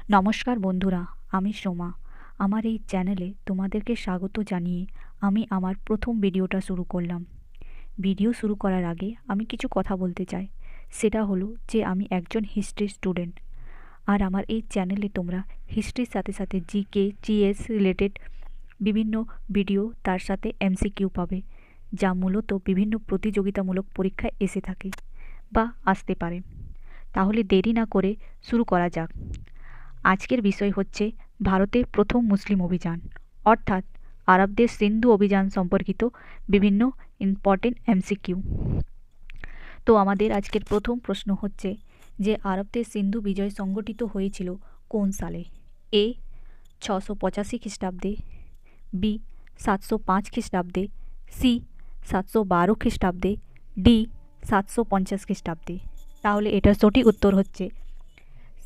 নমস্কার বন্ধুরা, আমি সোমা। আমার এই চ্যানেলে তোমাদেরকে স্বাগত জানিয়ে আমি আমার প্রথম ভিডিওটা শুরু করলাম। ভিডিও শুরু করার আগে আমি কিছু কথা বলতে চাই। সেটা হলো যে আমি একজন হিস্ট্রি স্টুডেন্ট। আর আমার এই চ্যানেলে তোমরা হিস্ট্রির সাথে সাথে জিকে, জিএস রিলেটেড বিভিন্ন ভিডিও, তার সাথে এমসিকিউ পাবে, যা মূলত বিভিন্ন প্রতিযোগিতামূলক পরীক্ষায় এসে থাকে বা আসতে পারে। তাহলে দেরি না করে শুরু করা যাক। আজকের বিষয় হচ্ছে ভারতের প্রথম মুসলিম অভিযান, অর্থাৎ আরবদের সিন্ধু অভিযান সম্পর্কিত বিভিন্ন ইম্পর্টেন্ট এমসিকিউ। তো আমাদের আজকের প্রথম প্রশ্ন হচ্ছে যে আরবদের সিন্ধু বিজয় সংগঠিত হয়েছিল কোন সালে? এ 685 খ্রিস্টাব্দে, বি 705 খ্রিস্টাব্দে, সি 712 খ্রিস্টাব্দে, ডি 750 খ্রিস্টাব্দে। তাহলে এটার সঠিক উত্তর হচ্ছে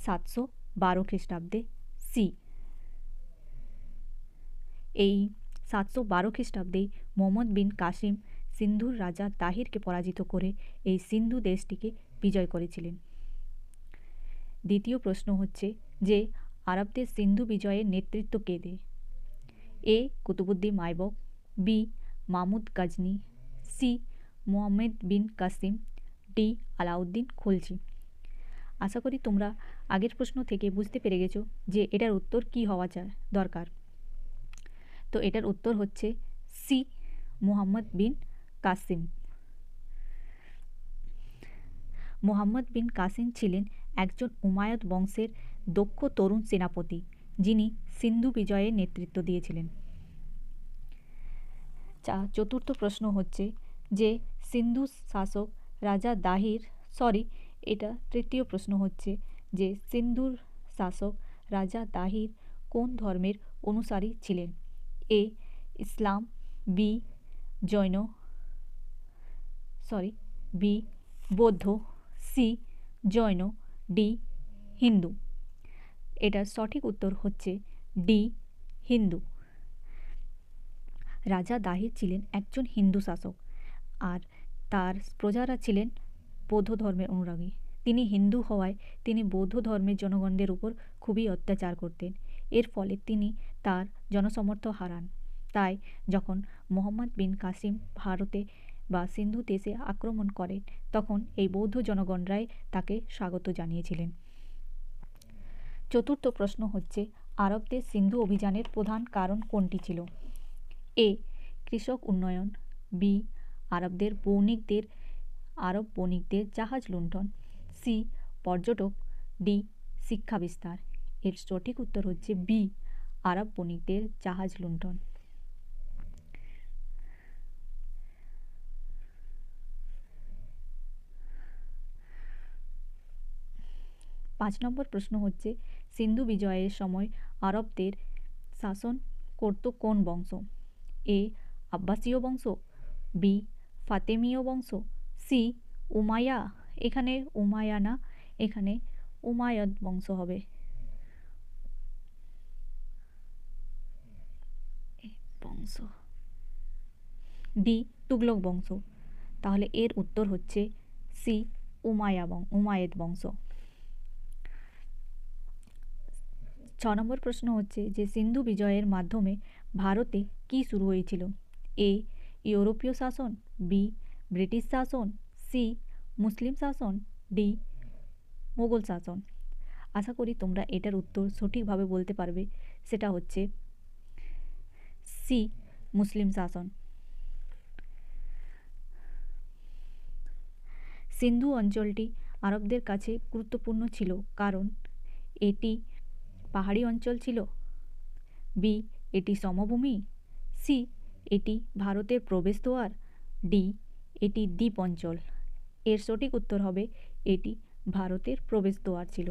712 খ্রিস্টাব্দে, সি। এই 712 খ্রিস্টাব্দে মোহাম্মদ বিন কাসিম সিন্ধুর রাজা তাহিরকে পরাজিত করে এই সিন্ধু দেশটিকে বিজয় করেছিলেন। দ্বিতীয় প্রশ্ন হচ্ছে যে আরবদের সিন্ধু বিজয়ের নেতৃত্ব কে দেয়? এ কুতুবুদ্দিন আইবক, বি মাহমুদ গাজনি, সি মোহাম্মদ বিন কাসিম, ডি আলাউদ্দিন খলজি। আশা করি তোমরা আগের প্রশ্ন থেকে বুঝতে পেরে গেছো যে এটার উত্তর কী হওয়া দরকার। তো এটার উত্তর হচ্ছে সি মুহাম্মদ বিন কাসিম। মুহাম্মদ বিন কাসিম ছিলেন একজন উমায়দ বংশের দক্ষ তরুণ সেনাপতি, যিনি সিন্ধু বিজয়ের নেতৃত্ব দিয়েছিলেন। চতুর্থ প্রশ্ন হচ্ছে যে সিন্ধু শাসক রাজা দাহির এটা তৃতীয় প্রশ্ন হচ্ছে যে সিন্ধুর শাসক রাজা দাহির কোন ধর্মের অনুসারী ছিলেন? এ ইসলাম, বি জৈন, বি বৌদ্ধ, সি জৈন, ডি হিন্দু। এটার সঠিক উত্তর হচ্ছে ডি হিন্দু। রাজা দাহির ছিলেন একজন হিন্দু শাসক, আর তার প্রজারা ছিলেন বৌদ্ধ ধর্মের অনুরাগী। তিনি হিন্দু হওয়ায় তিনি বৌদ্ধ ধর্মের জনগণদের উপর খুবই অত্যাচার করতেন। এর ফলে তিনি তার জনসমর্থন হারান। তাই যখন মোহাম্মদ বিন কাসিম ভারতে বা সিন্ধু দেশে আক্রমণ করেন, তখন এই বৌদ্ধ জনগণরাই তাকে স্বাগত জানিয়েছিলেন। চতুর্থ প্রশ্ন হচ্ছে আরবদের সিন্ধু অভিযানের প্রধান কারণ কোনটি ছিল? এ কৃষক উন্নয়ন, বি আরব বণিকদের জাহাজ লুণ্ঠন, সি পর্যটক, ডি শিক্ষা বিস্তার। এর সঠিক উত্তর হচ্ছে বি আরব বণিকদের জাহাজ লুণ্ঠন। পাঁচ নম্বর প্রশ্ন হচ্ছে সিন্ধু বিজয়ের সময় আরবদের শাসন করত কোন বংশ? এ আব্বাসীয় বংশ, বি ফাতেমীয় বংশ, সি উমাইয়া, এখানে উমাইয়া না, এখানে উমায়দ বংশ হবে, ডি তুগলক বংশ। তাহলে এর উত্তর হচ্ছে সি উমায়েদ বংশ। 6 নম্বর প্রশ্ন হচ্ছে যে সিন্ধু বিজয়ের মাধ্যমে ভারতে কি শুরু হয়েছিল? এ ইউরোপীয় শাসন, বি ব্রিটিশ শাসন, সি মুসলিম শাসন, ডি মোগল শাসন। আশা করি তোমরা এটার উত্তর সঠিকভাবে বলতে পারবে। সেটা হচ্ছে সি মুসলিম শাসন। সিন্ধু অঞ্চলটি আরবদের কাছে গুরুত্বপূর্ণ ছিল কারণ এটি পাহাড়ি অঞ্চল ছিল, বি এটি সমভূমি, সি এটি ভারতের প্রবেশদ্বার, ডি এটি দ্বীপ অঞ্চল। এর সঠিক উত্তর হবে এটি ভারতের প্রবেশদ্বার ছিল।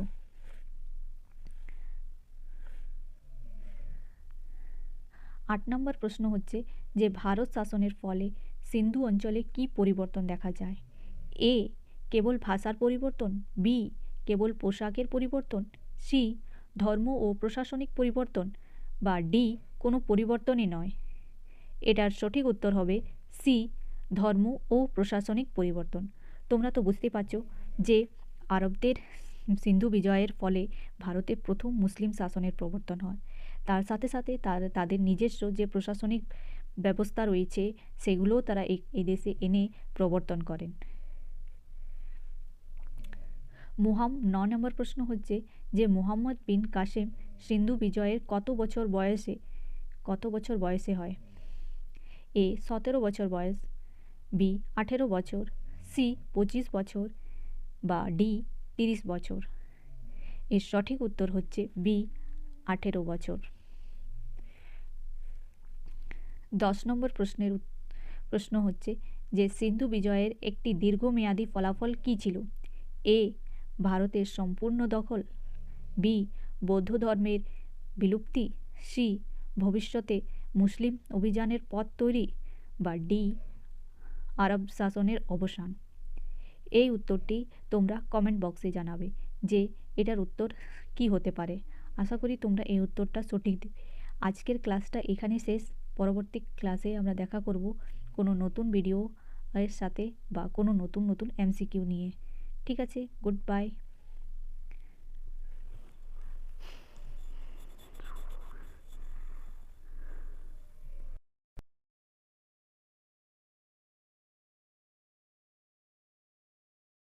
8 নম্বর প্রশ্ন হচ্ছে যে ভারত শাসনের ফলে সিন্ধু অঞ্চলে কি পরিবর্তন দেখা যায়? এ কেবল ভাষার পরিবর্তন, বি কেবল পোশাকের পরিবর্তন, সি ধর্ম ও প্রশাসনিক পরিবর্তন, বা ডি কোনো পরিবর্তনই নয়। এটার সঠিক উত্তর হবে সি ধর্ম ও প্রশাসনিক পরিবর্তন। তোমরা তো বুঝতে পারছো যে আরবদের সিন্ধু বিজয়ের ফলে ভারতে প্রথম মুসলিম শাসনের প্রবর্তন হয়। তার সাথে সাথে তাদের নিজস্ব যে প্রশাসনিক ব্যবস্থা রয়েছে সেগুলোও তারা এই দেশে এনে প্রবর্তন করেন। 9 নম্বর প্রশ্ন হচ্ছে যে মুহাম্মদ বিন কাসেম সিন্ধু বিজয়ের কত বছর বয়সে হয়? এ 17 বছর বয়স, বি 18 বছর, সি 25 বছর বা ডি 30 বছর। এর সঠিক উত্তর হচ্ছে বি 18 বছর। 10 নম্বর প্রশ্ন হচ্ছে যে সিন্ধু বিজয়ের একটি দীর্ঘমেয়াদী ফলাফল কী ছিল? এ ভারতের সম্পূর্ণ দখল, বি বৌদ্ধ ধর্মের বিলুপ্তি, সি ভবিষ্যতে মুসলিম অভিযানের পথ তৈরি বা ডি আরব শাসনের অবসান। এই উত্তরটি তোমরা কমেন্ট বক্সে জানাবে যে এটার উত্তর কি হতে পারে। আশা করি তোমরা এই উত্তরটা সঠিক দেবে। আজকের ক্লাসটা এখানে শেষ। পরবর্তী ক্লাসে আমরা দেখা করব কোনো নতুন ভিডিও এর সাথে বা কোনো নতুন MCQ নিয়ে। ঠিক আছে, গুড বাই।